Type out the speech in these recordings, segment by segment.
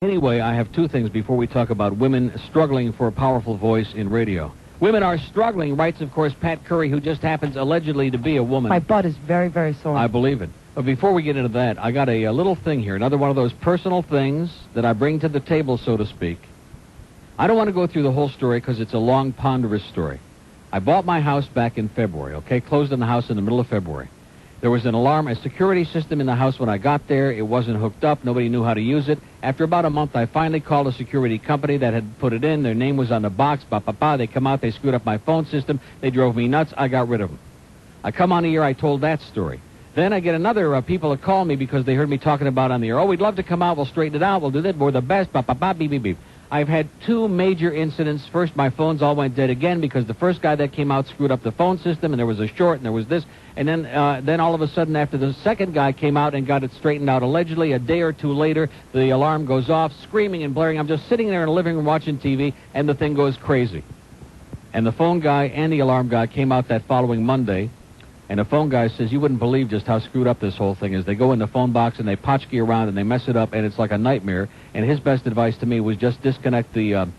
Anyway, I have two things before we talk about women struggling for a powerful voice in radio. Women are struggling, writes, of course, Pat Curry, who just happens allegedly to be a woman. My butt is very, very sore. I believe it. But before we get into that, I got a little thing here, another one of those personal things that I bring to the table, so to speak. I don't want to go through the whole story because it's a long, ponderous story. I bought my house back in February, okay? Closed on the house in the middle of February. There was an alarm, a security system in the house when I got there. It wasn't hooked up. Nobody knew how to use it. After about a month, I finally called a security company that had put it in. Their name was on the box. They come out. They screwed up my phone system. They drove me nuts. I got rid of them. I come on the air. I told that story. Then I get another people that call me because they heard me talking about on the air. Oh, we'd love to come out. We'll straighten it out. We'll do that. We're the best. Beep, beep, beep. I've had two major incidents. First, my phones all went dead again because the first guy that came out screwed up the phone system, and there was a short, and there was this. And then all of a sudden, after the second guy came out and got it straightened out, allegedly, a day or two later, the alarm goes off, screaming and blaring. I'm just sitting there in the living room watching TV, and the thing goes crazy. And the phone guy and the alarm guy came out that following Monday, and the phone guy says, you wouldn't believe just how screwed up this whole thing is. They go in the phone box and they potchkey around and they mess it up, and it's like a nightmare. And his best advice to me was just disconnect the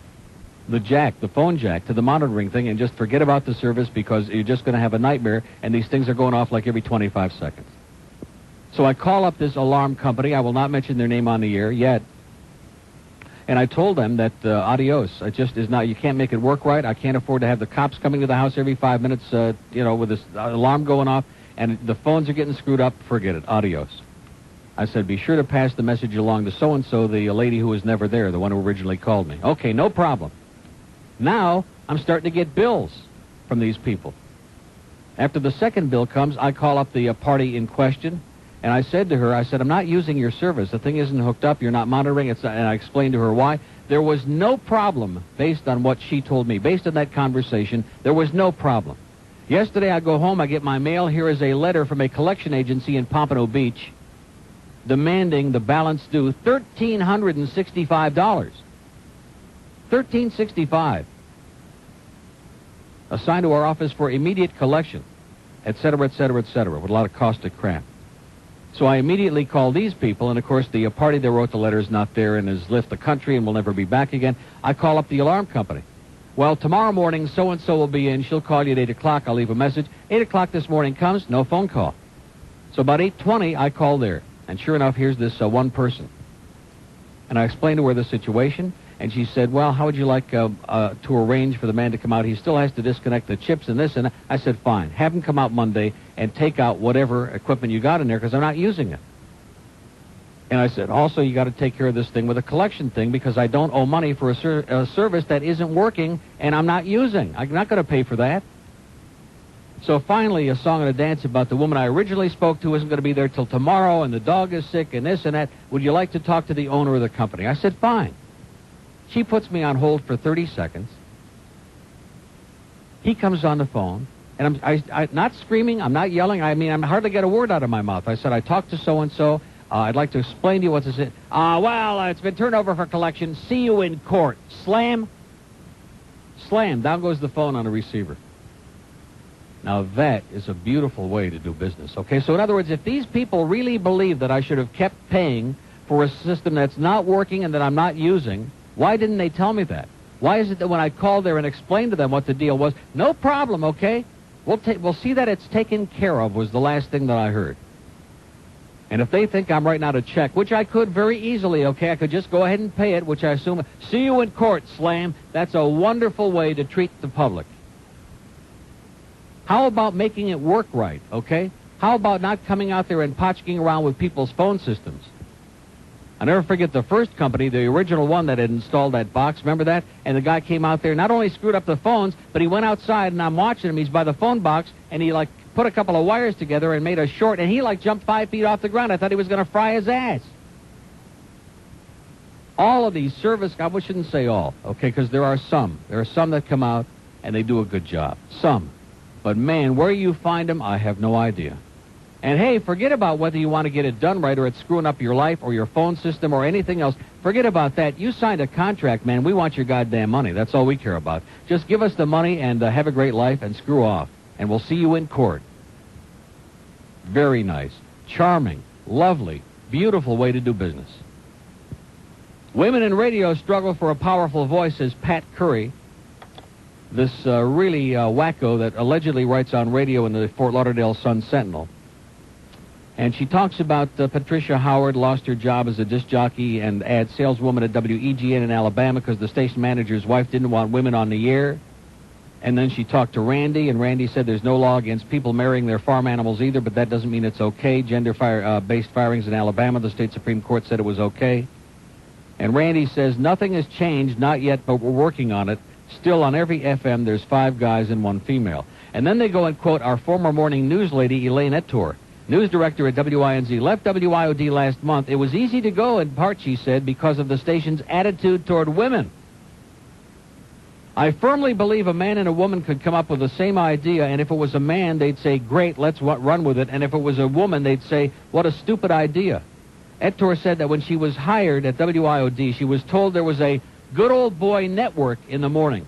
jack, the phone jack, to the monitoring thing, and just forget about the service because you're just going to have a nightmare, and these things are going off like every 25 seconds. So I call up this alarm company. I will not mention their name on the air yet. And I told them that adios. It just is not, you can't make it work right. I can't afford to have the cops coming to the house every 5 minutes, with this alarm going off, and the phones are getting screwed up. Forget it. Adios. I said, be sure to pass the message along to so-and-so, the lady who was never there, the one who originally called me. Okay, no problem. Now, I'm starting to get bills from these people. After the second bill comes, I call up the party in question, and I said to her, I'm not using your service. The thing isn't hooked up. You're not monitoring it. And I explained to her why. There was no problem based on what she told me. Based on that conversation, there was no problem. Yesterday, I go home, I get my mail. Here is a letter from a collection agency in Pompano Beach demanding the balance due $1,365. $1,365. Assigned to our office for immediate collection, et cetera, with a lot of caustic crap. So I immediately called these people, and of course the party that wrote the letter is not there and has left the country and will never be back again. I call up the alarm company. Well, tomorrow morning, so-and-so will be in. She'll call you at 8 o'clock. I'll leave a message. 8 o'clock this morning comes, no phone call. So about 8:20, I call there. And sure enough, here's this one person. And I explained to her the situation, and she said, well, how would you like to arrange for the man to come out? He still has to disconnect the chips and this and that. I said, fine. Have him come out Monday and take out whatever equipment you got in there because I'm not using it. And I said, also, you got to take care of this thing with a collection thing because I don't owe money for a service that isn't working and I'm not using. I'm not going to pay for that. So finally, a song and a dance about the woman I originally spoke to isn't going to be there till tomorrow, and the dog is sick, and this and that. Would you like to talk to the owner of the company? I said, fine. She puts me on hold for 30 seconds. He comes on the phone, and I'm not screaming, I'm not yelling. I mean, I hardly get a word out of my mouth. I said, I talked to so-and-so. I'd like to explain to you what this is. It's been turned over for collection. See you in court. Slam. Slam. Down goes the phone on the receiver. Now, that is a beautiful way to do business, okay? So, in other words, if these people really believe that I should have kept paying for a system that's not working and that I'm not using, why didn't they tell me that? Why is it that when I called there and explained to them what the deal was, no problem, okay? We'll see that it's taken care of was the last thing that I heard. And if they think I'm writing out a check, which I could very easily, okay, I could just go ahead and pay it, which I assume, see you in court, Slam. That's a wonderful way to treat the public. How about making it work right, okay? How about not coming out there and potchking around with people's phone systems? I'll never forget the first company, the original one that had installed that box. Remember that? And the guy came out there, not only screwed up the phones, but he went outside, and I'm watching him. He's by the phone box, and he, put a couple of wires together and made a short, and he, jumped 5 feet off the ground. I thought he was going to fry his ass. All of these service, I shouldn't say all, okay, because there are some. There are some that come out, and they do a good job. Some. But, man, where you find them, I have no idea. And, hey, forget about whether you want to get it done right or it's screwing up your life or your phone system or anything else. Forget about that. You signed a contract, man. We want your goddamn money. That's all we care about. Just give us the money and have a great life and screw off. And we'll see you in court. Very nice. Charming. Lovely. Beautiful way to do business. Women in radio struggle for a powerful voice, says Pat Curry. This really wacko that allegedly writes on radio in the Fort Lauderdale Sun-Sentinel. And she talks about Patricia Howard lost her job as a disc jockey and ad saleswoman at WEGN in Alabama because the station manager's wife didn't want women on the air. And then she talked to Randy, and Randy said there's no law against people marrying their farm animals either, but that doesn't mean it's okay. Gender-based firings in Alabama, the state Supreme Court said it was okay. And Randy says, nothing has changed, not yet, but we're working on it. Still, on every FM, there's 5 guys and 1 female. And then they go and quote our former morning news lady, Elaine Ettor, news director at WINZ, left WIOD last month. It was easy to go, in part, she said, because of the station's attitude toward women. I firmly believe a man and a woman could come up with the same idea, and if it was a man, they'd say, great, let's run with it. And if it was a woman, they'd say, what a stupid idea. Ettor said that when she was hired at WIOD, she was told there was a good old boy network in the morning.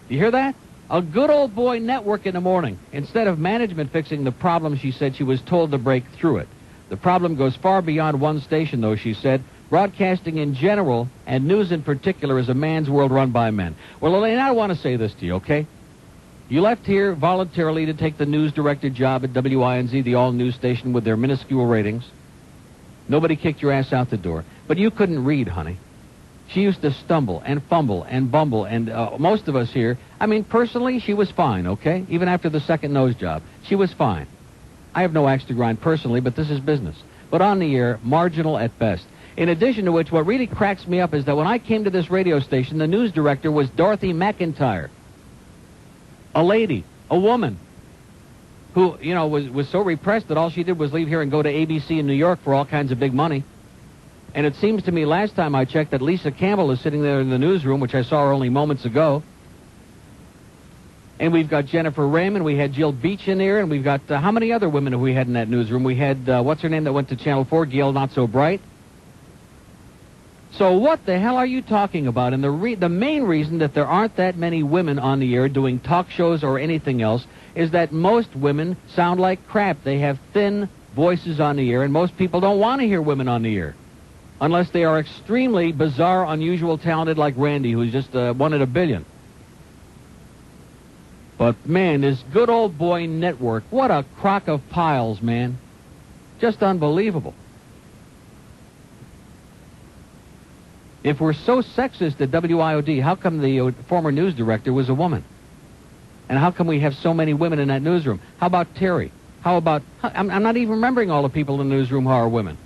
You hear that? A good old boy network in the morning. Instead of management fixing the problem, she said she was told to break through it. The problem goes far beyond one station, though, she said. Broadcasting in general, and news in particular, is a man's world run by men. Well, Elaine, I want to say this to you, okay? You left here voluntarily to take the news director job at WINZ, the all-news station with their minuscule ratings. Nobody kicked your ass out the door. But you couldn't read, honey. She used to stumble and fumble and bumble, and most of us here, I mean, personally, she was fine, okay? Even after the second nose job, she was fine. I have no axe to grind personally, but this is business. But on the air, marginal at best. In addition to which, what really cracks me up is that when I came to this radio station, the news director was Dorothy McIntyre. A lady, a woman, who, you know, was so repressed that all she did was leave here and go to ABC in New York for all kinds of big money. And it seems to me last time I checked that Lisa Campbell is sitting there in the newsroom, which I saw her only moments ago. And we've got Jennifer Raymond, we had Jill Beach in there, and we've got, how many other women have we had in that newsroom? We had, what's her name that went to Channel 4, Gail Not So Bright. So what the hell are you talking about? And the main reason that there aren't that many women on the air doing talk shows or anything else is that most women sound like crap. They have thin voices on the air, and most people don't want to hear women on the air. Unless they are extremely bizarre, unusual, talented like Randy, who's just one in a billion. But, man, this good old boy network, what a crock of piles, man. Just unbelievable. If we're so sexist at WIOD, how come the former news director was a woman? And how come we have so many women in that newsroom? How about Terry? How about... I'm not even remembering all the people in the newsroom who are women.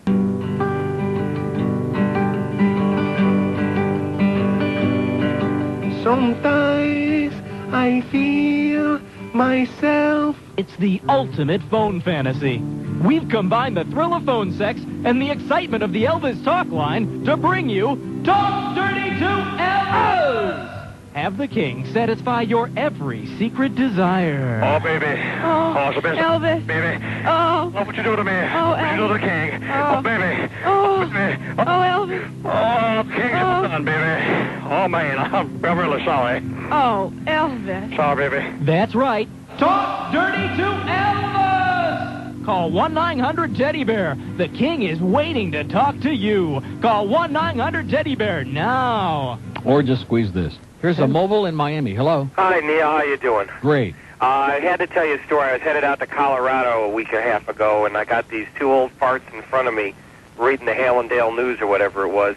Sometimes I feel myself. It's the ultimate phone fantasy. We've combined the thrill of phone sex and the excitement of the Elvis talk line to bring you Talk Dirty to Elvis! Have the king satisfy your every secret desire. Oh, baby. Oh, so Elvis. Baby. Oh. Oh, what you do to me? Oh, what you do to the king? Oh. Baby. Oh. Baby. Oh, Elvis. Oh, king Oh. is done, baby. Oh, man, I'm really sorry. Oh, Elvis. Sorry, baby. That's right. Talk Dirty to Elvis! Call 1-900-TEDDY-BEAR. The king is waiting to talk to you. Call 1-900-TEDDY-BEAR now. Or just squeeze this. Here's a mobile in Miami. Hello. Hi, Neil. How you doing? Great. I had to tell you a story. I was headed out to Colorado a week and a half ago, and I got these 2 old farts in front of me reading the Hallandale News or whatever it was.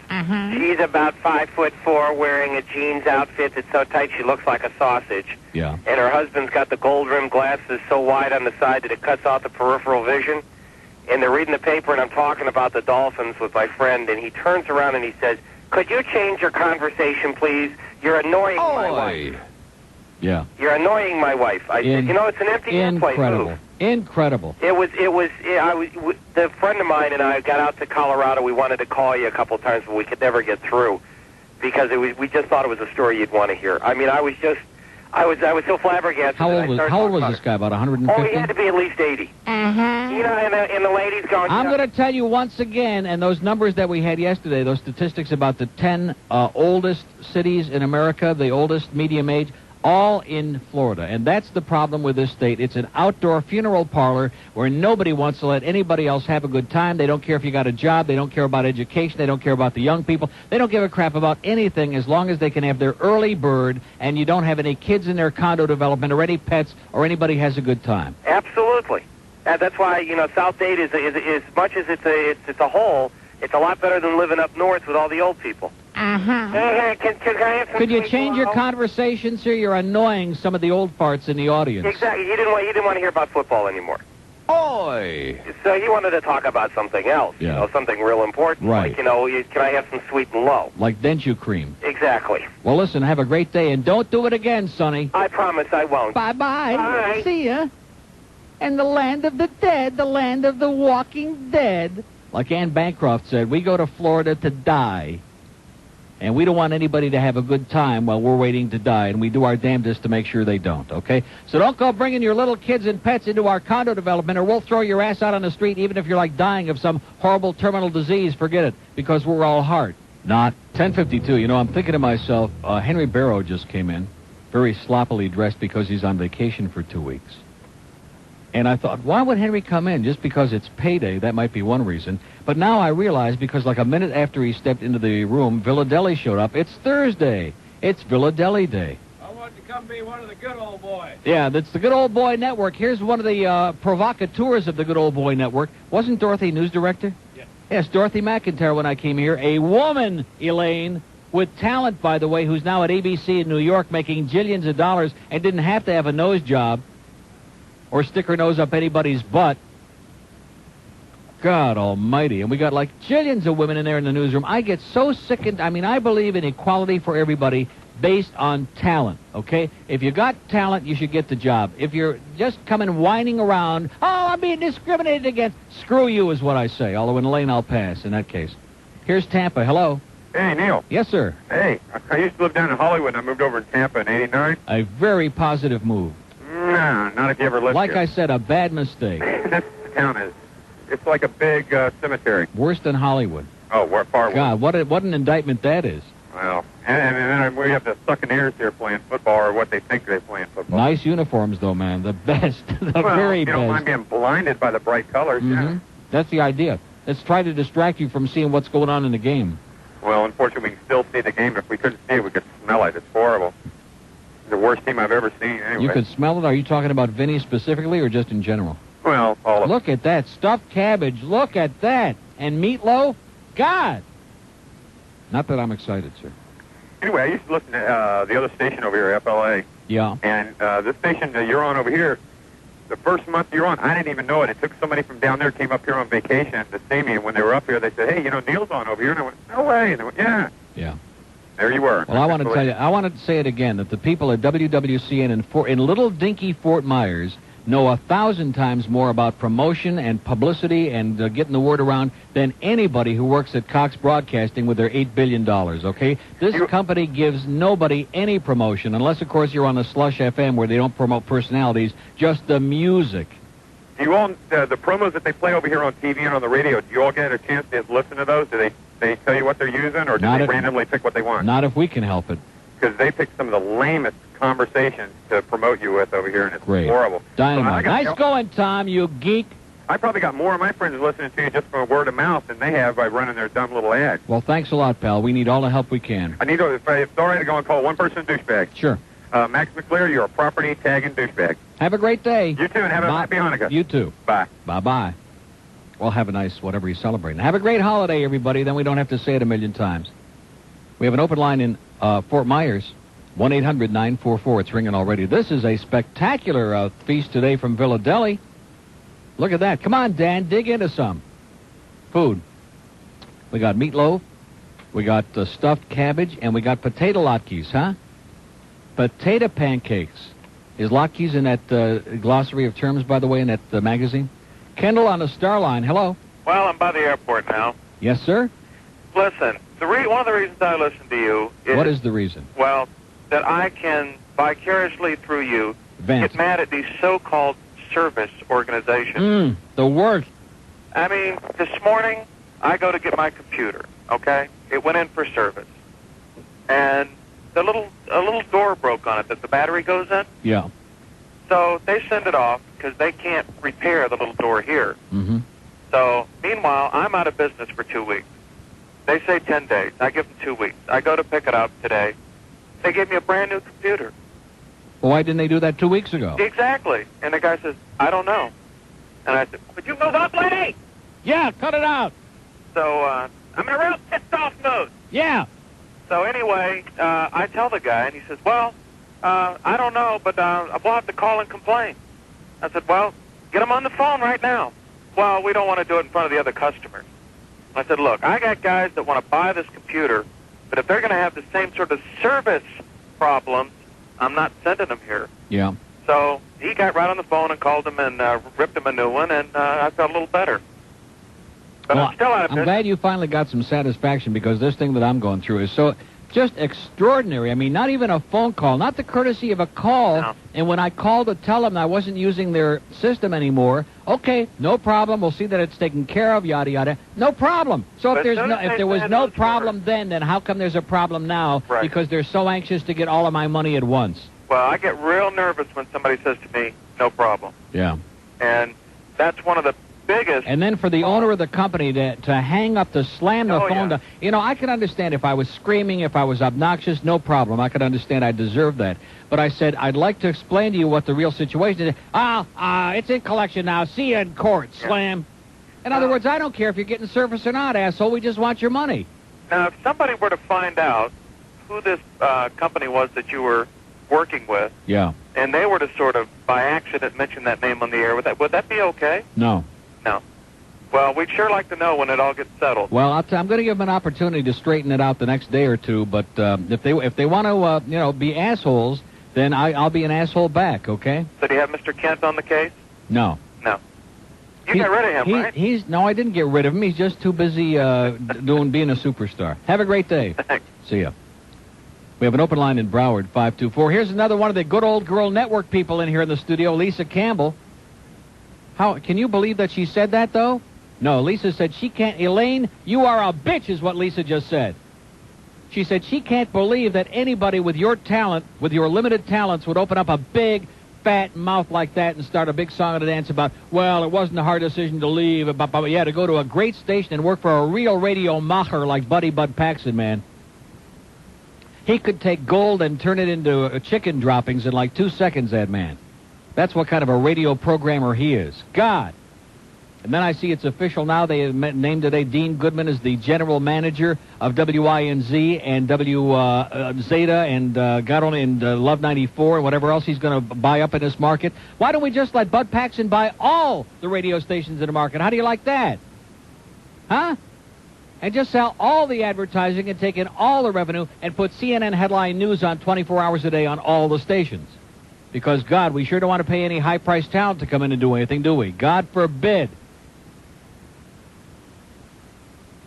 She's about 5'4", wearing a jeans outfit that's so tight she looks like a sausage. Yeah. And her husband's got the gold-rimmed glasses so wide on the side that it cuts off the peripheral vision. And they're reading the paper, and I'm talking about the Dolphins with my friend, and he turns around and he says, "Could you change your conversation, please? You're annoying my wife." Yeah. You're annoying my wife. I said, you know, it's an empty airplane move. Incredible. The friend of mine and I got out to Colorado. We wanted to call you a couple times, but we could never get through because we just thought it was a story you'd want to hear. I mean, I was so flabbergasted. How old was this guy? About 150? Oh, he had to be at least 80. You know, and the lady's going... I'm going to tell you once again, and those numbers that we had yesterday, those statistics about the 10 oldest cities in America, the oldest medium age, all in Florida. And that's the problem with this state. It's an outdoor funeral parlor where nobody wants to let anybody else have a good time. They don't care if you got a job. They don't care about education. They don't care about the young people. They don't give a crap about anything as long as they can have their early bird and you don't have any kids in their condo development or any pets or anybody has a good time. Absolutely. That's why, South Dade is as much as it's a whole, it's a lot better than living up north with all the old people. Uh-huh. Can I have some Could you sweet change your low? conversation, sir? You're annoying some of the old farts in the audience. Exactly. You didn't want to hear about football anymore. Oi! So he wanted to talk about something else, Yeah. Something real important. Right. Like, can I have some sweet and low? Like Dentu cream. Exactly. Well, listen, have a great day, and don't do it again, Sonny. I promise I won't. Bye-bye. Bye. See ya. And the land of the dead, the land of the walking dead. Like Anne Bancroft said, we go to Florida to die. And we don't want anybody to have a good time while we're waiting to die, and we do our damnedest to make sure they don't, okay? So don't go bringing your little kids and pets into our condo development, or we'll throw your ass out on the street even if you're like dying of some horrible terminal disease. Forget it, because we're all heart. Not 10:52. I'm thinking to myself, Henry Barrow just came in, very sloppily dressed because he's on vacation for 2 weeks. And I thought, why would Henry come in? Just because it's payday, that might be one reason. But now I realize, because like a minute after he stepped into the room, Philadelphia showed up. It's Thursday. It's Philadelphia Day. I want to come be one of the good old boys. Yeah, that's the Good Old Boy Network. Here's one of the provocateurs of the Good Old Boy Network. Wasn't Dorothy news director? Yes. Yes, Dorothy McIntyre when I came here. A woman, Elaine, with talent, by the way, who's now at ABC in New York making jillions of dollars and didn't have to have a nose job or stick her nose up anybody's butt. God almighty. And we got like jillions of women in there in the newsroom. I get so sickened. I believe in equality for everybody based on talent, okay? If you got talent, you should get the job. If you're just coming whining around, I'm being discriminated against, screw you is what I say. Although in Elaine, I'll pass in that case. Here's Tampa. Hello. Hey, Neil. Yes, sir. Hey, I used to live down in Hollywood, and I moved over in Tampa in '89. A very positive move. No, not if you ever lived Like here. I said, a bad mistake. That's what the town is. It's like a big cemetery. Worse than Hollywood. Oh, we're far worse. God, what an indictment that is. Well, and then we have the succaneers here playing football, or what they think they're playing football. Nice uniforms, though, man. The best. The very you best. don't mind being blinded by the bright colors. Yeah. That's the idea. Let's try to distract you from seeing what's going on in the game. Well, unfortunately, we can still see the game. If we couldn't see it, we could smell it. It's horrible. It's the worst team I've ever seen, anyway. You could smell it? Are you talking about Vinny specifically or just in general? Well, all of Look at that. Stuffed cabbage. Look at that. And meatloaf? God. Not that I'm excited, sir. Anyway, I used to listen to the other station over here, FLA. Yeah. And this station that you're on over here, the first month you're on, I didn't even know it. It took somebody from down there came up here on vacation to see me, and when they were up here, they said, hey, Neil's on over here. And I went, no way. And they went, yeah. Yeah. There you were. Well, I want to tell you, I wanted to say it again, that the people at WWCN in little dinky Fort Myers know 1,000 times more about promotion and publicity and getting the word around than anybody who works at Cox Broadcasting with their $8 billion, okay? This company gives nobody any promotion, unless, of course, you're on the Slush FM where they don't promote personalities, just the music. Do you all, the promos that they play over here on TV and on the radio, do you all get a chance to listen to those? Do they tell you what they're using, or do they randomly pick what they want? Not if we can help it. Because they pick some of the lamest conversations to promote you with over here, and it's horrible. Dynamite. Nice going, Tom, you geek. I probably got more of my friends listening to you just from word of mouth than they have by running their dumb little ads. Well, thanks a lot, pal. We need all the help we can. I need to, if it's all right to go and call one person douchebag. Sure. Max McClear, you're a property tagging douchebag. Have a great day. You too, and have a happy Hanukkah. You too. Bye. Bye-bye. Well, have a nice whatever you're celebrating. Have a great holiday, everybody. Then we don't have to say it a million times. We have an open line in Fort Myers. 1-800-944. It's ringing already. This is a spectacular feast today from Philadelphia. Look at that. Come on, Dan. Dig into some food. We got meatloaf. We got stuffed cabbage. And we got potato latkes, huh? Potato pancakes. Is latkes in that glossary of terms, by the way, in that magazine? Kendall on the Star Line. Hello. Well, I'm by the airport now. Yes, sir? Listen, one of the reasons I listen to you is... What is the reason? Well, that I can, vicariously through you, get mad at these so-called service organizations. The worst. I mean, this morning, I go to get my computer, okay? It went in for service. And a little door broke on it that the battery goes in. Yeah. So they send it off because they can't repair the little door here. Mm-hmm. So meanwhile, I'm out of business for 2 weeks. They say 10 days. I give them 2 weeks. I go to pick it up today. They gave me a brand new computer. Well, why didn't they do that 2 weeks ago? Exactly. And the guy says, I don't know. And I said, would you move up, lady? Yeah, cut it out. So I'm in a real pissed off mood. Yeah. So anyway, I tell the guy, and he says, well, I don't know, but we'll have to call and complain. I said, well, get him on the phone right now. Well, we don't want to do it in front of the other customers. I said, look, I got guys that want to buy this computer, but if they're going to have the same sort of service problems, I'm not sending them here. Yeah. So he got right on the phone and called him and ripped him a new one, and I felt a little better. But Well, I'm still out of I'm business. glad you finally got some satisfaction, because this thing that I'm going through is so just extraordinary. I mean, not even a phone call, not the courtesy of a call. No. And when I called to tell them I wasn't using their system anymore, okay, no problem. We'll see that it's taken care of, yada yada. No problem. So But if there's as soon no, as if they there was said no those problem words- then how come there's a problem now? Right. Because they're so anxious to get all of my money at once. Well, I get real nervous when somebody says to me, no problem. Yeah. And that's one of the biggest... And then for the owner of the company to hang up, to slam the Oh, phone, yeah. you know, I could understand if I was screaming, if I was obnoxious, no problem. I could understand I deserved that. But I said, I'd like to explain to you what the real situation is. It's in collection now. See you in court. Yeah. Slam. In other words, I don't care if you're getting service or not, asshole. We just want your money. Now, if somebody were to find out who this company was that you were working with, Yeah. and they were to sort of, by accident, mention that name on the air, would that be okay? No. No. Well, we'd sure like to know when it all gets settled. Well, I'm going to give them an opportunity to straighten it out the next day or two. But if they want to, be assholes, then I'll be an asshole back. Okay? So do you have Mr. Kent on the case? No. No. You got rid of him, right? No, I didn't get rid of him. He's just too busy being a superstar. Have a great day. Thanks. See ya. We have an open line in Broward, 524. Here's another one of the good old girl network people in here in the studio, Lisa Campbell. How can you believe that she said that, though? No, Lisa said she can't. Elaine, you are a bitch, is what Lisa just said. She said she can't believe that anybody with your talent, with your limited talents, would open up a big, fat mouth like that and start a big song and dance about, well, it wasn't a hard decision to leave, but yeah, to go to a great station and work for a real radio macher like Buddy Bud Paxton, man. He could take gold and turn it into chicken droppings in like 2 seconds, that man. That's what kind of a radio programmer he is. God. And then I see it's official now. They have named today Dean Goodman as the general manager of WINZ and Zeta and God only and Love 94 and whatever else he's going to buy up in this market. Why don't we just let Bud Paxton buy all the radio stations in the market? How do you like that? Huh? And just sell all the advertising and take in all the revenue and put CNN headline news on 24 hours a day on all the stations. Because, God, we sure don't want to pay any high-priced talent to come in and do anything, do we? God forbid.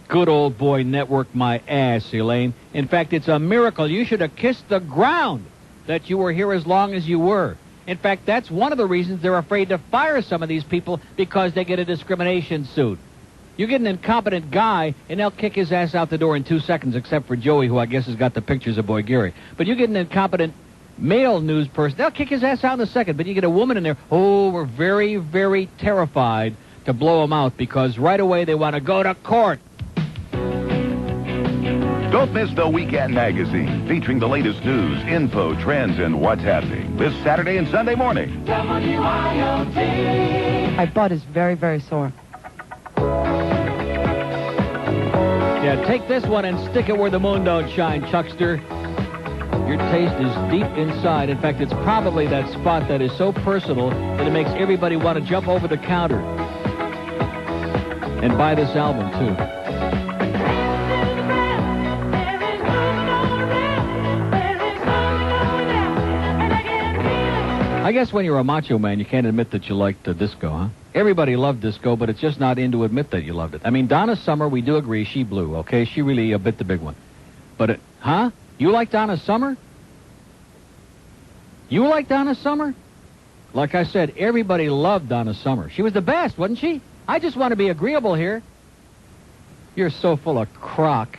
Good old boy network my ass, Elaine. In fact, it's a miracle. You should have kissed the ground that you were here as long as you were. In fact, that's one of the reasons they're afraid to fire some of these people, because they get a discrimination suit. You get an incompetent guy, and they'll kick his ass out the door in 2 seconds, except for Joey, who I guess has got the pictures of Boy Gary. But you get an incompetent male news person, they'll kick his ass out in a second. But you get a woman in there, we're very, very terrified to blow them out, because right away they want to go to court. Don't miss the Weekend Magazine, featuring the latest news, info, trends, and what's happening this Saturday and Sunday morning. WIOD. My butt is very, very sore. Yeah, take this one and stick it where the moon don't shine, Chuckster. Your taste is deep inside. In fact, it's probably that spot that is so personal that it makes everybody want to jump over the counter and buy this album, too. I guess when you're a macho man, you can't admit that you liked disco, huh? Everybody loved disco, but it's just not in to admit that you loved it. I mean, Donna Summer, we do agree, she blew, okay? She really bit the big one. But, huh? You like Donna Summer? You like Donna Summer? Like I said, everybody loved Donna Summer. She was the best, wasn't she? I just want to be agreeable here. You're so full of crock.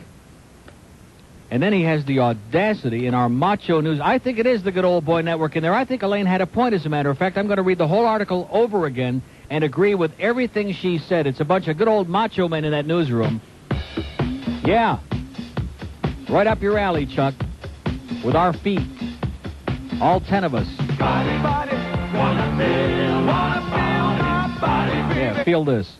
And then he has the audacity in our macho news. I think it is the Good Old Boy Network in there. I think Elaine had a point, as a matter of fact. I'm going to read the whole article over again and agree with everything she said. It's a bunch of good old macho men in that newsroom. Yeah. Right up your alley, Chuck. With our feet. All 10 of us. Yeah, feel this.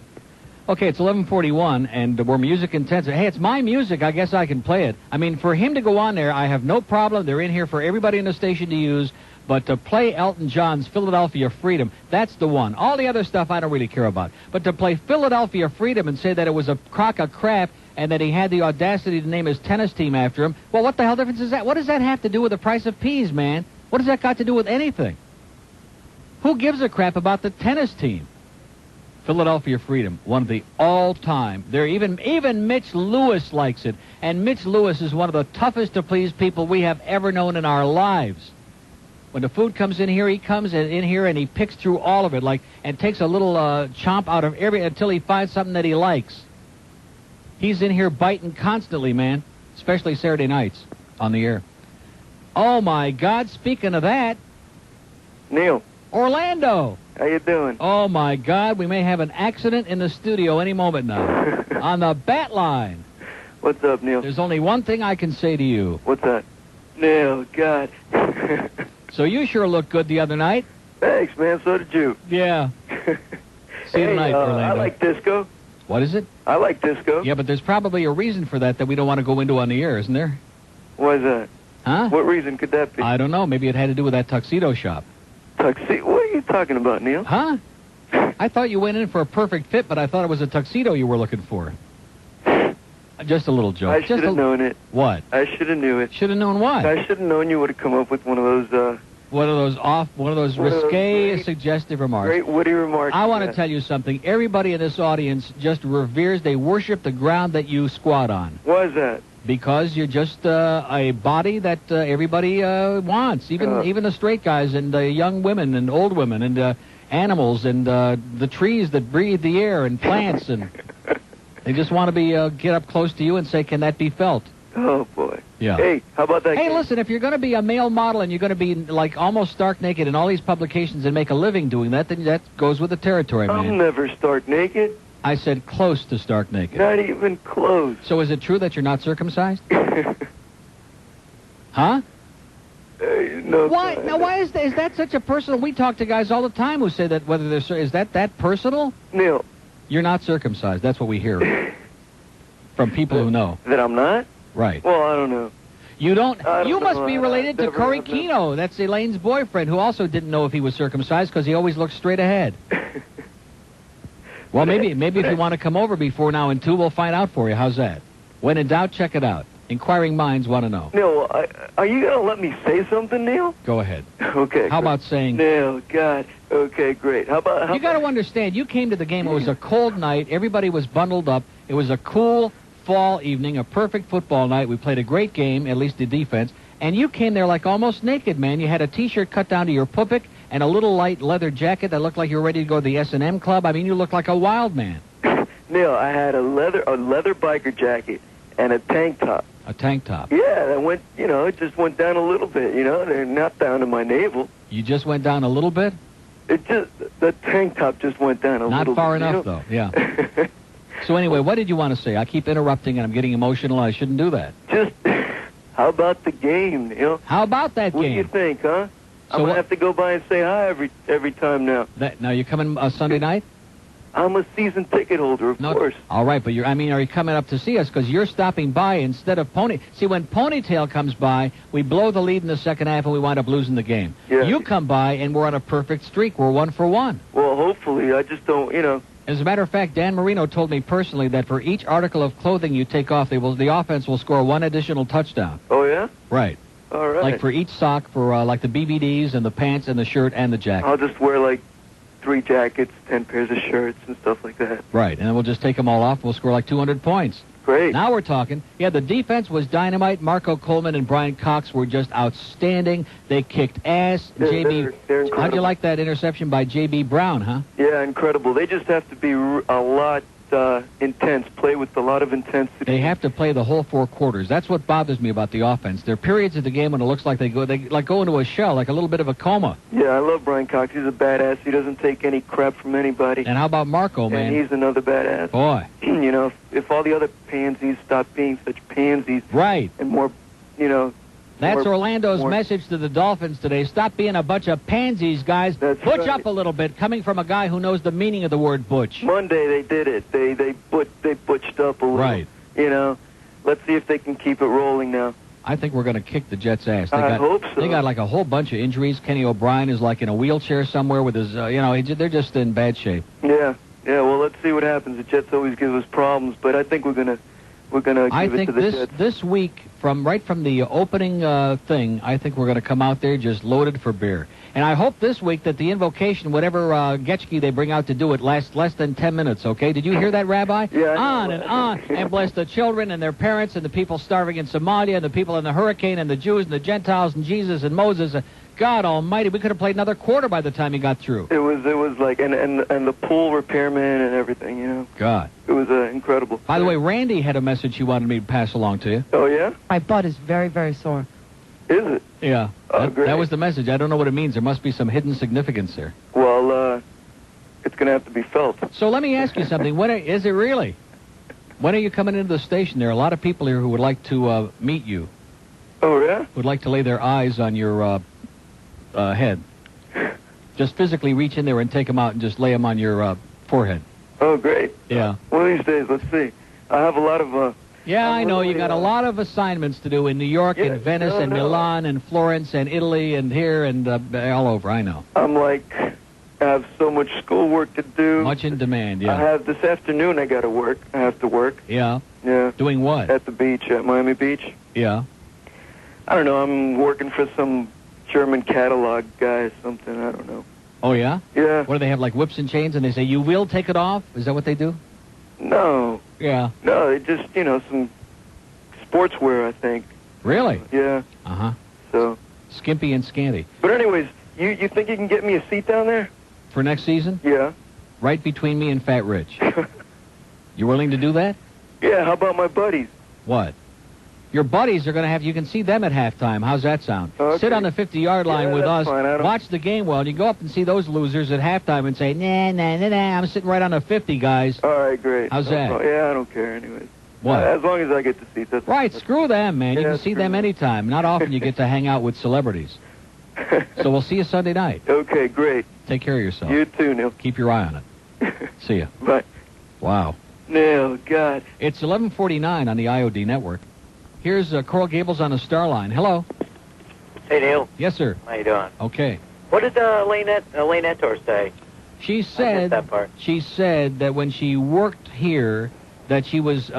Okay, it's 11:41, and we're music intensive. Hey, it's my music. I guess I can play it. I mean, for him to go on there, I have no problem. They're in here for everybody in the station to use. But to play Elton John's Philadelphia Freedom, that's the one. All the other stuff I don't really care about. But to play Philadelphia Freedom and say that it was a crock of crap and that he had the audacity to name his tennis team after him, well, what the hell difference is that? What does that have to do with the price of peas, man? What does that got to do with anything? Who gives a crap about the tennis team? Philadelphia Freedom, one of the all-time. There even Mitch Lewis likes it, and Mitch Lewis is one of the toughest to please people we have ever known in our lives. When the food comes in here, he comes in here and he picks through all of it, and takes a little chomp out of until he finds something that he likes. He's in here biting constantly, man, especially Saturday nights on the air. Oh my God! Speaking of that, Neil, Orlando. How you doing? Oh, my God, we may have an accident in the studio any moment now. On the bat line. What's up, Neil? There's only one thing I can say to you. What's that? Neil, God. So you sure looked good the other night. Thanks, man. So did you. Yeah. See you tonight, Orlando. I like disco. What is it? I like disco. Yeah, but there's probably a reason for that we don't want to go into on the air, isn't there? What is that? Huh? What reason could that be? I don't know. Maybe it had to do with that tuxedo shop. Tuxedo? What are you talking about, Neil? Huh? I thought you went in for a perfect fit, but I thought it was a tuxedo you were looking for. Just a little joke. I should have known it. What? I should have knew it. Should have known what? I should have known you would have come up with one of those risque, suggestive remarks. Great witty remarks. I want to tell you something. Everybody in this audience just reveres, they worship the ground that you squat on. Why is that? Because you're just a body that everybody wants, even the straight guys and young women and old women and animals and the trees that breathe the air and plants, and they just want to be get up close to you and say, "Can that be felt?" Oh boy. Yeah. Hey, how about that? Hey, game? Listen, if you're going to be a male model and you're going to be like almost stark naked in all these publications and make a living doing that, then that goes with the territory, man. I'll never stark naked. I said close to stark naked. Not even close. So is it true that you're not circumcised? Huh? No. Why? Now, why is that such a personal? We talk to guys all the time who say that whether they're is that personal? Neil, you're not circumcised. That's what we hear from people who know. That I'm not? Right. Well, I don't know. You don't. You must know. be related to Corey Kino. That's Elaine's boyfriend, who also didn't know if he was circumcised because he always looked straight ahead. Well, maybe if you want to come over before now and 2, we'll find out for you. How's that? When in doubt, check it out. Inquiring minds want to know. Neil, are you going to let me say something, Neil? Go ahead. Okay. How about saying... Neil, God. Okay, great. How about... You got to understand, you came to the game. It was a cold night. Everybody was bundled up. It was a cool fall evening, a perfect football night. We played a great game, at least the defense. And you came there like almost naked, man. You had a T-shirt cut down to your pupik and a little light leather jacket that looked like you were ready to go to the S&M club. I mean, you looked like a wild man. Neil, I had a leather biker jacket and a tank top. A tank top? Yeah, that went, it just went down a little bit, They're not down to my navel. You just went down a little bit? The tank top just went down a little bit. Not far enough, though, yeah. So anyway, what did you want to say? I keep interrupting and I'm getting emotional. I shouldn't do that. Just, how about the game, Neil? How about that game? What do you think, huh? So I'm going to have to go by and say hi every time now. Now, you coming Sunday night? I'm a season ticket holder, of course. All right, but are you coming up to see us? Because you're stopping by instead of Pony. See, when Ponytail comes by, we blow the lead in the second half and we wind up losing the game. Yeah. You come by and we're on a perfect streak. We're 1 for 1. Well, hopefully. I just don't, As a matter of fact, Dan Marino told me personally that for each article of clothing you take off, the offense will score 1 additional touchdown. Oh, yeah? Right. All right. Like for each sock, for like the BVDs and the pants and the shirt and the jacket. I'll just wear like 3 jackets, 10 pairs of shirts and stuff like that. Right, and then we'll just take them all off. We'll score like 200 points. Great. Now we're talking. Yeah, the defense was dynamite. Marco Coleman and Bryan Cox were just outstanding. They kicked ass. They're incredible. How'd you like that interception by J.B. Brown, huh? Yeah, incredible. They just have to be a lot intense, play with a lot of intensity. They have to play the whole 4 quarters. That's what bothers me about the offense. There are periods of the game when it looks like they like go into a shell, like a little bit of a coma. Yeah, I love Brian Cox. He's a badass. He doesn't take any crap from anybody. And how about Marco, man? And he's another badass. Boy. You know, if all the other pansies stop being such pansies. Right. And more, you know. That's Orlando's message to the Dolphins today. Stop being a bunch of pansies, guys. That's butch right. up a little bit, coming from a guy who knows the meaning of the word butch. Monday they did it. They butched up a little. Right. You know, let's see if they can keep it rolling now. I think we're going to kick the Jets' ass. I hope so. They got like a whole bunch of injuries. Kenny O'Brien is like in a wheelchair somewhere with his, they're just in bad shape. Yeah. Well, let's see what happens. The Jets always give us problems, but I think we're gonna give it to the Jets. This week, right from the opening thing, I think we're going to come out there just loaded for beer. And I hope this week that the invocation, whatever Getchke they bring out to do it, lasts less than 10 minutes, okay? Did you hear that, Rabbi? Yeah. On and on, and bless the children and their parents and the people starving in Somalia and the people in the hurricane and the Jews and the Gentiles and Jesus and Moses. God almighty, we could have played another quarter by the time he got through. It was like, and the pool repairman and everything, you know. God. It was incredible. By the way, Randy had a message he wanted me to pass along to you. Oh, yeah? My butt is very, very sore. Is it? Yeah. Oh, great. That was the message. I don't know what it means. There must be some hidden significance there. Well, it's going to have to be felt. So let me ask you something. Is it really? When are you coming into the station? There are a lot of people here who would like to meet you. Oh, yeah? Would like to lay their eyes on your head. Just physically reach in there and take them out and just lay them on your forehead. Oh, great. Yeah. One of these days, let's see. I have a lot of... Yeah, I know. You got a lot of assignments to do in New York and Venice and Milan and Florence and Italy and here and all over. I know. I'm like, I have so much schoolwork to do. Much in demand, yeah. I have this afternoon I got to work. I have to work. Yeah. Yeah. Doing what? At the beach, at Miami Beach. Yeah. I don't know. I'm working for some German catalog guy or something. I don't know. Oh, yeah? Yeah. What do they have, like whips and chains, and they say, you will take it off? Is that what they do? No. Yeah. No, they just, some sportswear, I think. Really? Yeah. Uh-huh. So. Skimpy and scanty. But anyways, you think you can get me a seat down there? For next season? Yeah. Right between me and Fat Rich. You willing to do that? Yeah, how about my buddies? What? Your buddies are going to have, you can see them at halftime. How's that sound? Okay. Sit on the 50-yard line with us, fine. watch the game well, and you go up and see those losers at halftime and say, nah, I'm sitting right on the 50, guys. All right, great. How's that? Yeah, I don't care anyways. What? As long as I get the seat. Right, screw them, man. You Yeah, can see screw them them. anytime. Not often you get to hang out with celebrities. So we'll see you Sunday night. Okay, great. Take care of yourself. You too, Neil. Keep your eye on it. See ya. Bye. Wow. Neil, God. It's 11:49 on the IOD network. Here's Coral Gables on the Star Line. Hello. Hey, Neil. Yes, sir. How you doing? Okay. What did Elaine Etor say? She I missed said that part. She said that when she worked here, that she was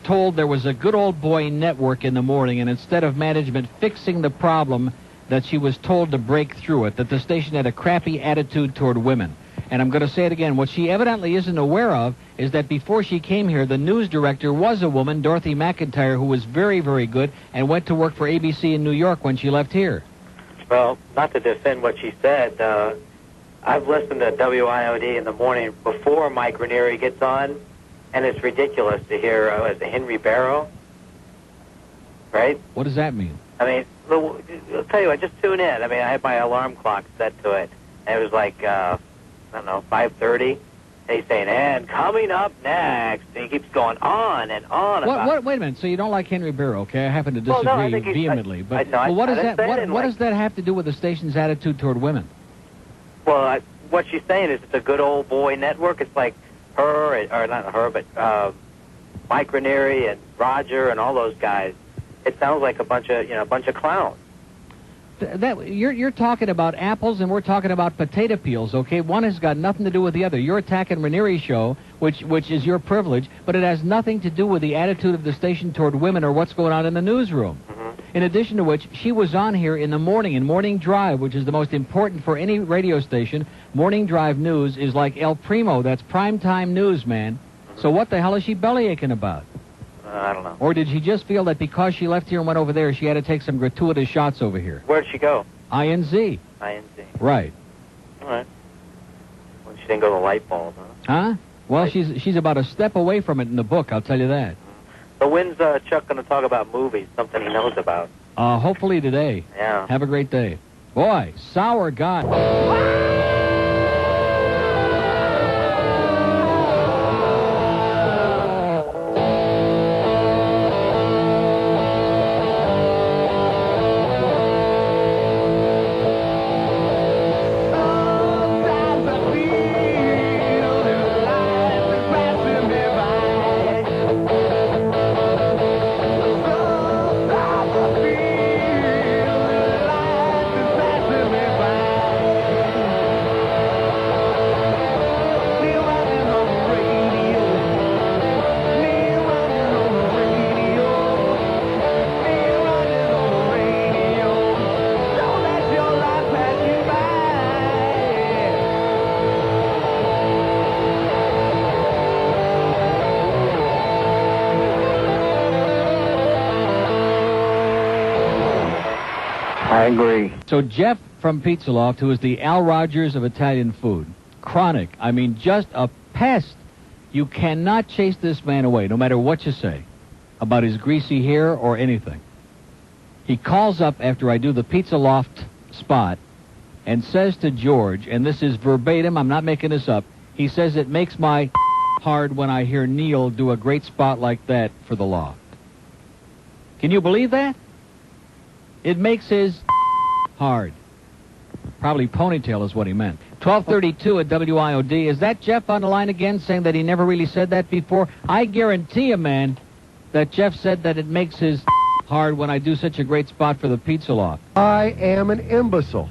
told there was a good old boy network in the morning, and instead of management fixing the problem, that she was told to break through it, that the station had a crappy attitude toward women. And I'm going to say it again. What she evidently isn't aware of is that before she came here, the news director was a woman, Dorothy McIntyre, who was very, very good and went to work for ABC in New York when she left here. Well, not to defend what she said, I've listened to WIOD in the morning before Mike Ranieri gets on, and it's ridiculous to hear Henry Barrow, right? What does that mean? I mean, I'll tell you what, just tune in. I mean, I had my alarm clock set to it, and it was like, 5:30. And he's saying, and coming up next, and he keeps going on and on about... Wait a minute. So you don't like Henry Barrow, okay? I happen to Well, disagree no, I think vehemently. But no, what does I that? didn't What like- does that have to do with the station's attitude toward women? Well, what she's saying is it's a good old boy network. It's like her, or not her, but Mike Ranieri and Roger and all those guys. It sounds like a bunch of clowns. You're talking about apples and we're talking about potato peels, okay? One has got nothing to do with the other. You're attacking Ranieri's show, which is your privilege, but it has nothing to do with the attitude of the station toward women or what's going on in the newsroom. In addition to which, she was on here in the morning, in Morning Drive, which is the most important for any radio station. Morning Drive News is like El Primo. That's primetime news, man. So what the hell is she bellyaching about? I don't know. Or did she just feel that because she left here and went over there, she had to take some gratuitous shots over here? Where'd she go? INZ. INZ. Right. All right. Well, she didn't go to Light Bulb, huh? Huh? Well, she's about a step away from it in the book, I'll tell you that. So when's Chuck going to talk about movies, something he knows about? Hopefully today. Yeah. Have a great day. Boy, sour guy. I agree. So Jeff from Pizza Loft, who is the Al Rogers of Italian food, chronic, I mean just a pest. You cannot chase this man away, no matter what you say about his greasy hair or anything. He calls up after I do the Pizza Loft spot and says to George, and this is verbatim, I'm not making this up, he says it makes my hard when I hear Neil do a great spot like that for the Loft. Can you believe that? It makes his hard. Probably ponytail is what he meant. 1232 at WIOD. Is that Jeff on the line again saying that he never really said that before? I guarantee you, man, that Jeff said that it makes his hard when I do such a great spot for the Pizza Loft. I am an imbecile.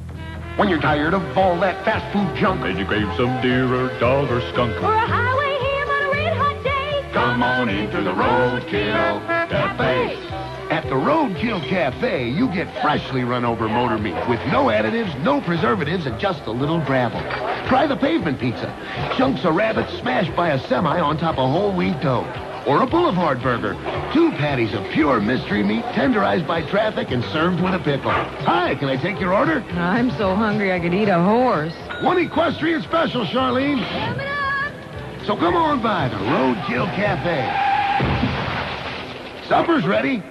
When you're tired of all that fast food junk, and you crave some deer or dog or skunk, or a highway ham on a red hot day, come on into the Roadkill Cafe. At the Roadkill Cafe, you get freshly run-over motor meat with no additives, no preservatives, and just a little gravel. Try the pavement pizza. Chunks of rabbit smashed by a semi on top of whole wheat dough. Or a boulevard burger. 2 patties of pure mystery meat tenderized by traffic and served with a pickle. Hi, can I take your order? I'm so hungry I could eat a horse. One equestrian special, Charlene. So come on by the Roadkill Cafe. Supper's ready.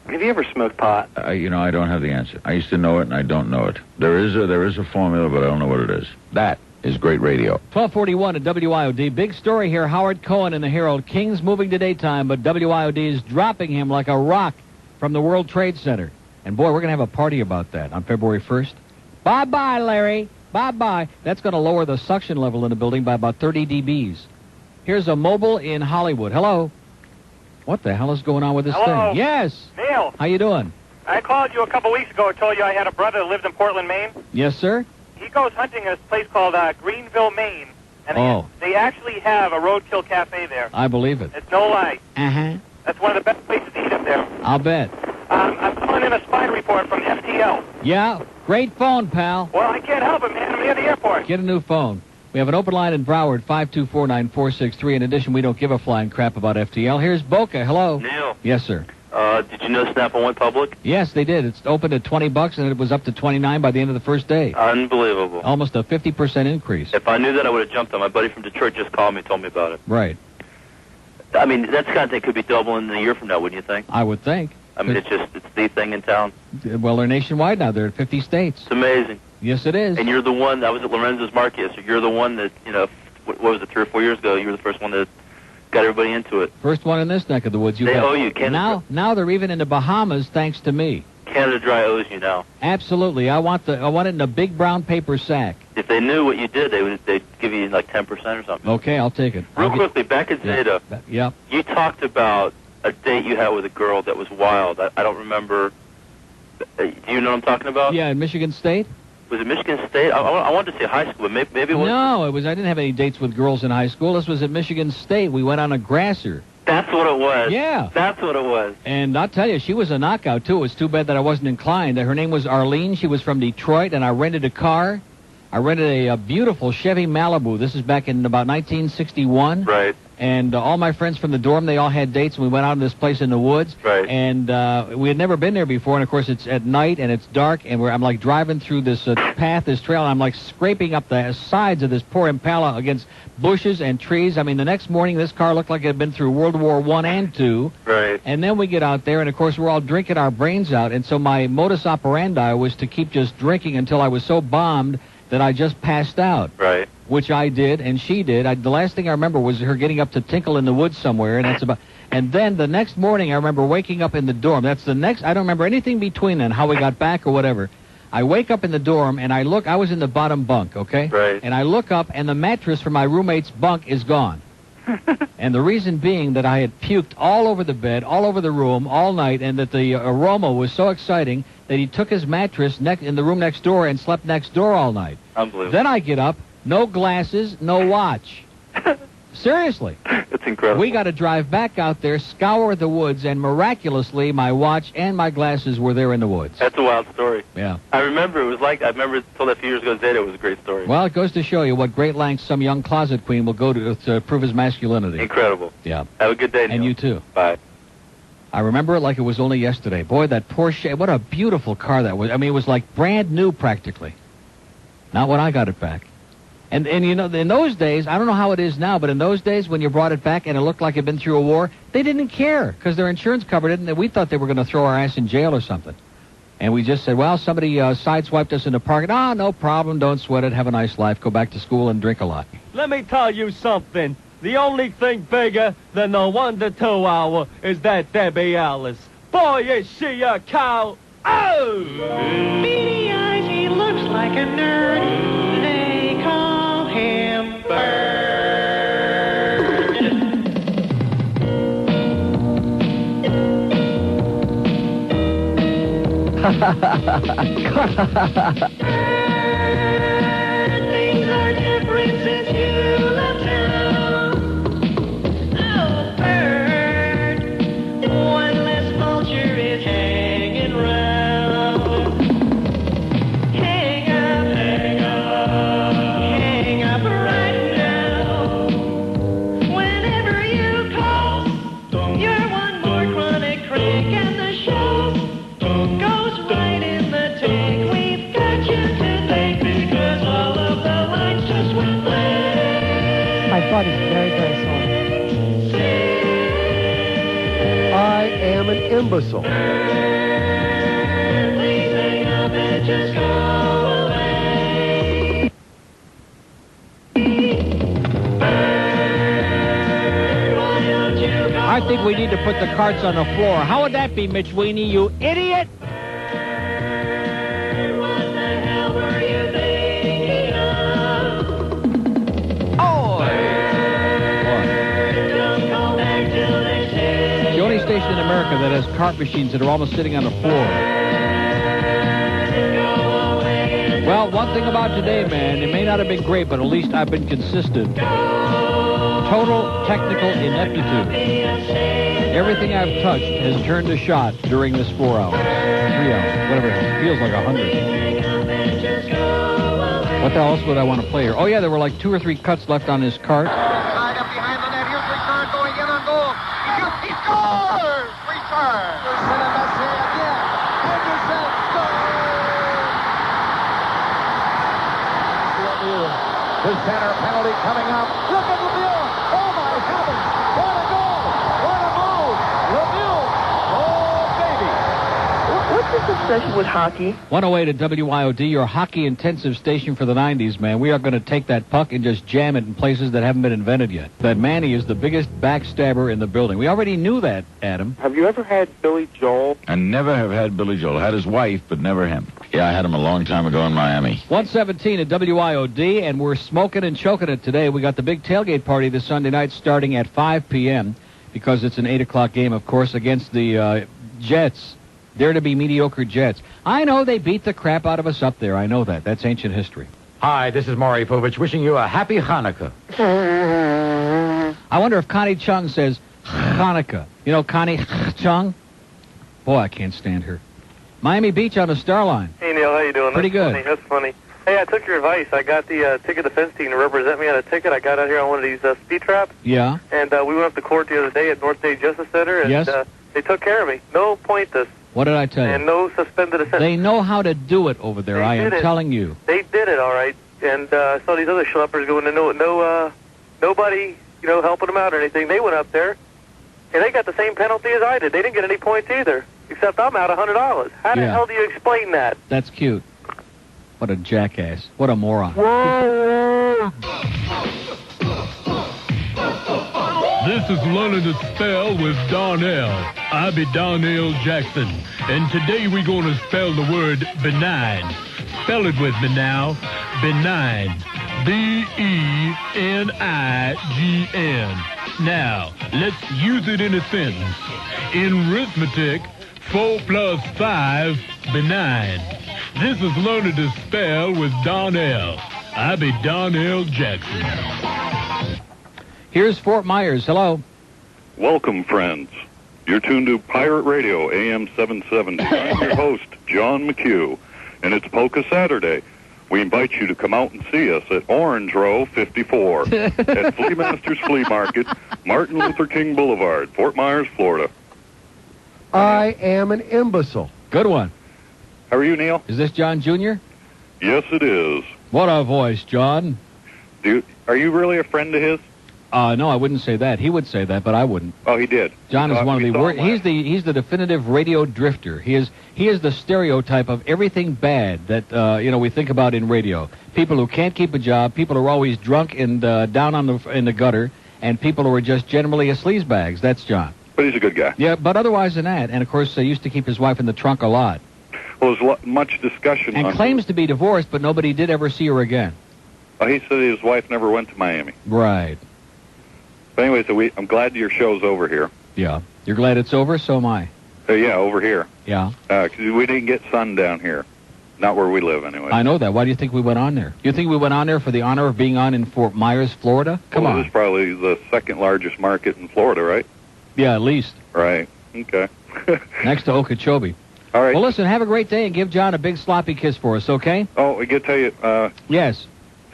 Have you ever smoked pot? I don't have the answer. I used to know it, and I don't know it. There is a formula, but I don't know what it is. That is great radio. 1241 at WIOD. Big story here. Howard Cohen in the Herald. King's moving to daytime, but WIOD is dropping him like a rock from the World Trade Center. And, boy, we're going to have a party about that on February 1st. Bye-bye, Larry. Bye-bye. That's going to lower the suction level in the building by about 30 dBs. Here's a mobile in Hollywood. Hello. What the hell is going on with this Hello. thing? Yes. Neil. How you doing? I called you a couple weeks ago and told you I had a brother that lived in Portland, Maine. Yes, sir. He goes hunting in a place called Greenville, Maine. And they actually have a Roadkill Cafe there. I believe it. It's no lie. Uh-huh. That's one of the best places to eat up there. I'll bet. I'm calling in a spy report from FTL. Yeah, great phone, pal. Well, I can't help it, man. I'm near the airport. Get a new phone. We have an open line in Broward, 524-9463. In addition, we don't give a flying crap about FTL. Here's Boca. Hello. Neil. Yes, sir. Did you know Snap-on went public? Yes, they did. It's opened at $20, and it was up to $29 by the end of the first day. Unbelievable. Almost a 50% increase. If I knew that, I would have jumped on. My buddy from Detroit just called me and told me about it. Right. I mean, that's the kind of thing could be doubling in a year from now, wouldn't you think? I would think. I mean, it's the thing in town. Well, they're nationwide now. They're in 50 states. It's amazing. Yes, it is. And you're the one, I was at Lorenzo's Market yesterday. You're the one that, what was it, 3 or 4 years ago, you were the first one that got everybody into it. First one in this neck of the woods. They owe you. Canada. Now they're even in the Bahamas thanks to me. Canada Dry owes you now. Absolutely. I want it in a big brown paper sack. If they knew what you did, they'd give you like 10% or something. Okay, I'll take it. Real quickly, back in Zeta, you talked about a date you had with a girl that was wild. I don't remember. Do you know what I'm talking about? Yeah, in Michigan State. Was it Michigan State? I wanted to say high school, but maybe it was. No, it was. I didn't have any dates with girls in high school. This was at Michigan State. We went on a grasser. That's what it was. Yeah. That's what it was. And I'll tell you, she was a knockout, too. It was too bad that I wasn't inclined. Her name was Arlene. She was from Detroit, and I rented a car. I rented a beautiful Chevy Malibu. This is back in about 1961. Right. And all my friends from the dorm, they all had dates, and we went out to this place in the woods. Right. And we had never been there before, and of course it's at night, and it's dark, and I'm like driving through this path, this trail, and I'm like scraping up the sides of this poor Impala against bushes and trees. I mean, the next morning, this car looked like it had been through World War I and II. Right. And then we get out there, and of course we're all drinking our brains out, and so my modus operandi was to keep just drinking until I was so bombed that I just passed out. Right. Which I did, and she did. The last thing I remember was her getting up to tinkle in the woods somewhere, and that's about. And then the next morning, I remember waking up in the dorm. That's the next. I don't remember anything between then, how we got back or whatever. I wake up in the dorm, and I look. I was in the bottom bunk, okay? Right. And I look up, and the mattress for my roommate's bunk is gone. And the reason being that I had puked all over the bed, all over the room, all night, and that the aroma was so exciting that he took his mattress in the room next door and slept next door all night. Unbelievable. Then I get up, no glasses, no watch. Seriously. It's incredible. We got to drive back out there, scour the woods, and miraculously my watch and my glasses were there in the woods. That's a wild story. Yeah. I remember it was like, I remember told that a few years ago today, it was a great story. Well, it goes to show you what great lengths some young closet queen will go to prove his masculinity. Incredible. Yeah. Have a good day, Neil. And you too. Bye. I remember it like it was only yesterday. Boy, that Porsche, what a beautiful car that was. I mean, it was like brand new practically. Not when I got it back. And you know, in those days, I don't know how it is now, but in those days when you brought it back and it looked like it had been through a war, they didn't care because their insurance covered it, and we thought they were going to throw our ass in jail or something. And we just said, well, somebody sideswiped us in the park. Ah, no problem. Don't sweat it. Have a nice life. Go back to school and drink a lot. Let me tell you something. The only thing bigger than the 1 to 2 hour is that Debbie Alice. Boy, is she a cow. Oh! Beady eyes, he looks like a nerd. They call him Bird. Things are different since you left town. Oh, Bird, one less vulture is hanging round. Hang up right now. Whenever you call, you're one more chronic crank, and the show goes right in the tank. We've got you to thank because all of the lines just went blank. My body's very, very sore. I am an imbecile. Please hang up and just go away. I think we need to put the carts on the floor. How would that be, Mitch Weenie, you idiot? What the hell were you thinking of? Oh! Don't call back till next day. It's the only station in America that has cart machines that are almost sitting on the floor. Well, one thing about today, man, it may not have been great, but at least I've been consistent. Total technical ineptitude. Everything I've touched has turned to shot during this 4 hours. 3 hours, whatever it is. It feels like 100. What the else would I want to play here? Oh, yeah, there were like 2 or 3 cuts left on his cart. Side up behind the net. Here's Richard going in on goal. He scores! Richard! Anderson and Messier again. Anderson scores! The center penalty coming up. Look at Lemieux. Oh, my heavens. What a goal. What a move. Lemieux. Oh, baby. What's this obsession with hockey? 108 at WIOD, your hockey-intensive station for the 90s, man. We are going to take that puck and just jam it in places that haven't been invented yet. That Manny is the biggest backstabber in the building. We already knew that, Adam. Have you ever had Billy Joel? I never have had Billy Joel. I had his wife, but never him. Yeah, I had him a long time ago in Miami. 117 at WIOD, and we're smoking and choking it today. We got the big tailgate party this Sunday night starting at 5 p.m. because it's an 8 o'clock game, of course, against the Jets. They're to be mediocre Jets. I know they beat the crap out of us up there. I know that. That's ancient history. Hi, this is Maury Povich wishing you a happy Hanukkah. I wonder if Connie Chung says Hanukkah. You know Connie Chung? Boy, I can't stand her. Miami Beach on the Star Line. Hey, Neil, how you doing? Pretty That's good. Funny. That's funny. Hey, I took your advice. I got the ticket defense team to represent me on a ticket. I got out here on one of these speed traps. Yeah. And we went up to court the other day at North State Justice Center, and Yes. They took care of me. No pointus. What did I tell you? And no suspended sentence. They know how to do it over there. I am telling you. They did it, all right. And I saw these other schleppers going to nobody, helping them out or anything. They went up there, and they got the same penalty as I did. They didn't get any points either, except I'm out $100. How the hell do you explain that? That's cute. What a jackass. What a moron. This is Learning to Spell with Darnell. I be Darnell Jackson, and today we're going to spell the word benign. Spell it with me now. Benign. B-E-N-I-G-N. Now, let's use it in a sentence. In arithmetic, 4 plus 5, benign. This is Learning to Spell with Darnell. I be Darnell Jackson. Here's Fort Myers. Hello. Welcome, friends. You're tuned to Pirate Radio, AM 770. I'm your host, John McHugh, and it's Polka Saturday. We invite you to come out and see us at Orange Row 54 at Flea Masters Flea Market, Martin Luther King Boulevard, Fort Myers, Florida. I am an imbecile. Good one. How are you, Neil? Is this John Jr.? Yes, it is. What a voice, John. Are you really a friend of his? No, I wouldn't say that. He would say that, but I wouldn't. Oh, he did. John is one of the worst. He's the definitive radio drifter. He is the stereotype of everything bad that we think about in radio. People who can't keep a job, people who are always drunk and down in the gutter, and people who are just generally a sleazebags. That's John. But he's a good guy. Yeah, but otherwise than that, and of course, he used to keep his wife in the trunk a lot. Well, there's much discussion. And claims to be divorced, but nobody did ever see her again. Oh, he said his wife never went to Miami. Right. But anyway, so I'm glad your show's over here. Yeah. You're glad it's over? So am I. Yeah, over here. Yeah. 'Cause we didn't get sun down here. Not where we live, anyway. I know that. Why do you think we went on there? You think we went on there for the honor of being on in Fort Myers, Florida? Come on. It's probably the second largest market in Florida, right? Yeah, at least. Right. Okay. Next to Okeechobee. All right. Well, listen, have a great day and give John a big sloppy kiss for us, okay? Oh, I got to tell you. Yes.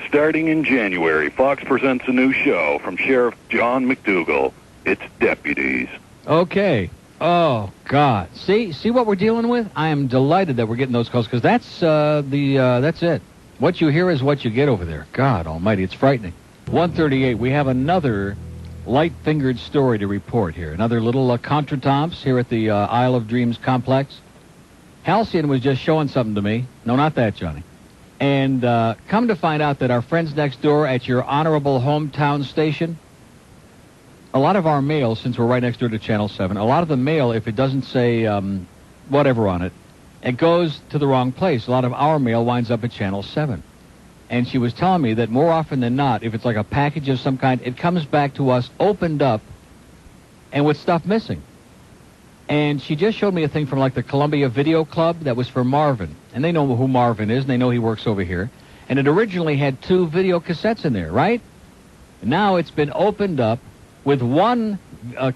Starting in January, Fox presents a new show from Sheriff John McDougal. It's Deputies. Okay. Oh, God. See what we're dealing with? I am delighted that we're getting those calls, because that's it. What you hear is what you get over there. God almighty, it's frightening. 138, we have another light-fingered story to report here. Another little contretemps here at the Isle of Dreams complex. Halcyon was just showing something to me. No, not that, Johnny. And come to find out that our friends next door at your honorable hometown station, a lot of our mail, since we're right next door to Channel 7, a lot of the mail, if it doesn't say whatever on it, it goes to the wrong place. A lot of our mail winds up at Channel 7. And she was telling me that more often than not, if it's like a package of some kind, it comes back to us opened up and with stuff missing. And she just showed me a thing from like the Columbia Video Club that was for Marvin. And they know who Marvin is, and they know he works over here. And it originally had 2 video cassettes in there, right? And now it's been opened up with one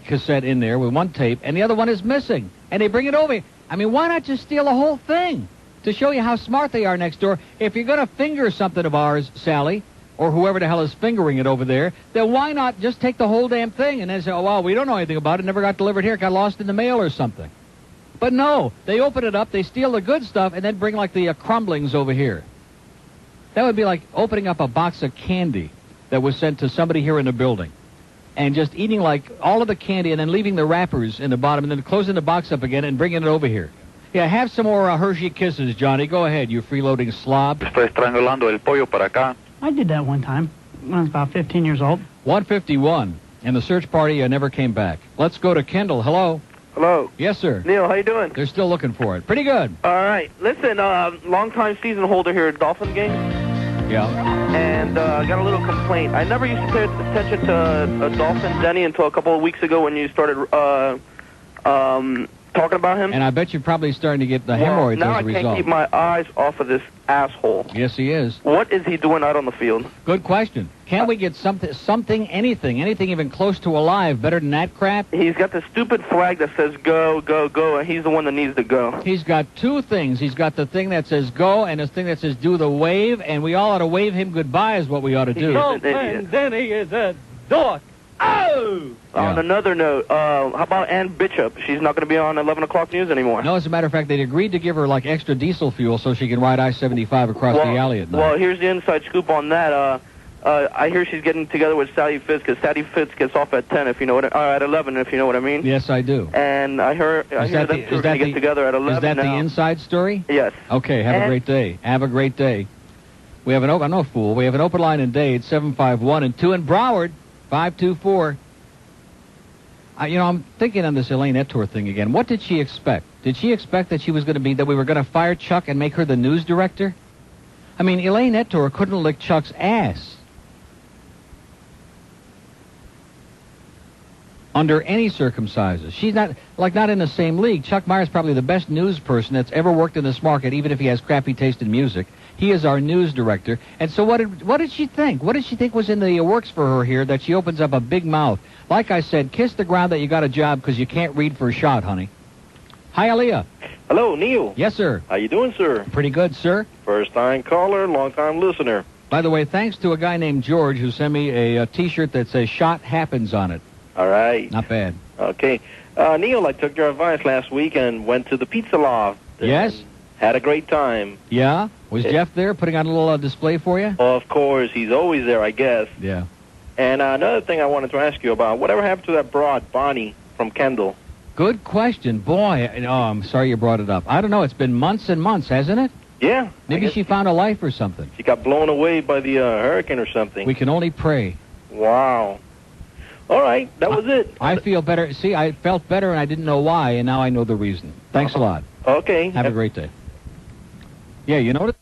cassette in there, with one tape, and the other one is missing. And they bring it over. I mean, why not just steal the whole thing? To show you how smart they are next door. If you're going to finger something of ours, Sally, or whoever the hell is fingering it over there, then why not just take the whole damn thing and then say, oh, well, we don't know anything about it, never got delivered here, got lost in the mail or something. But no, they open it up, they steal the good stuff, and then bring like the crumblings over here. That would be like opening up a box of candy that was sent to somebody here in the building and just eating like all of the candy and then leaving the wrappers in the bottom and then closing the box up again and bringing it over here. Yeah, have some more Hershey Kisses, Johnny. Go ahead, you freeloading slob. Estoy estrangulando el pollo para acá. I did that one time when I was about 15 years old. 151, and the search party never came back. Let's go to Kendall. Hello. Hello. Yes, sir. Neil, how you doing? They're still looking for it. Pretty good. All right. Listen, long-time season holder here at Dolphin games. Yeah. And got a little complaint. I never used to pay attention to Dolphins any until a couple of weeks ago when you started Talking about him? And I bet you're probably starting to get the hemorrhoids now as a result. I can't keep my eyes off of this asshole. Yes, he is. What is he doing out on the field? Good question. Can't we get anything even close to alive better than that crap? He's got the stupid flag that says go, go, go, and he's the one that needs to go. He's got two things. He's got the thing that says go and the thing that says do the wave, and we all ought to wave him goodbye is what we ought to do. And then he is a dork. Oh! On another note, how about Ann Bishop? She's not going to be on 11 o'clock news anymore. No, as a matter of fact, they agreed to give her like extra diesel fuel so she can ride I-75 across the alley at night. Well, here's the inside scoop on that. I hear she's getting together with Sally Fitz because Sally Fitz gets off at 10, if you know what, at 11, if you know what I mean. Yes, I do. And I hear them two are going to get together at 11. Is that now. the inside story? Yes. Okay. Have a great day. Have a great day. We have an open. I'm no fool. We have an open line in Dade 751 and 2 in Broward 524. I'm thinking on this Elaine Etor thing again. What did she expect? Did she expect that we were going to fire Chuck and make her the news director? I mean, Elaine Etor couldn't lick Chuck's ass under any circumstances. She's not in the same league. Chuck Meyer's probably the best news person that's ever worked in this market, even if he has crappy taste in music. He is our news director. And so what did she think? What did she think was in the works for her here that she opens up a big mouth? Like I said, kiss the ground that you got a job because you can't read for a shot, honey. Hi, Aaliyah. Hello, Neil. Yes, sir. How you doing, sir? Pretty good, sir. First-time caller, long-time listener. By the way, thanks to a guy named George who sent me a T-shirt that says "Shot Happens" on it. All right. Not bad. Okay. Neil, I took your advice last week and went to the Pizza Loft. Yes? Had a great time. Yeah? Was Jeff there putting on a little display for you? Of course. He's always there, I guess. Yeah. And another thing I wanted to ask you about, whatever happened to that broad, Bonnie, from Kendall? Good question. Boy, I'm sorry you brought it up. I don't know. It's been months and months, hasn't it? Yeah. Maybe she found a life or something. She got blown away by the hurricane or something. We can only pray. Wow. All right. That was it. I feel better. See, I felt better and I didn't know why, and now I know the reason. Thanks a lot. Okay. Have a great day. Yeah, you notice?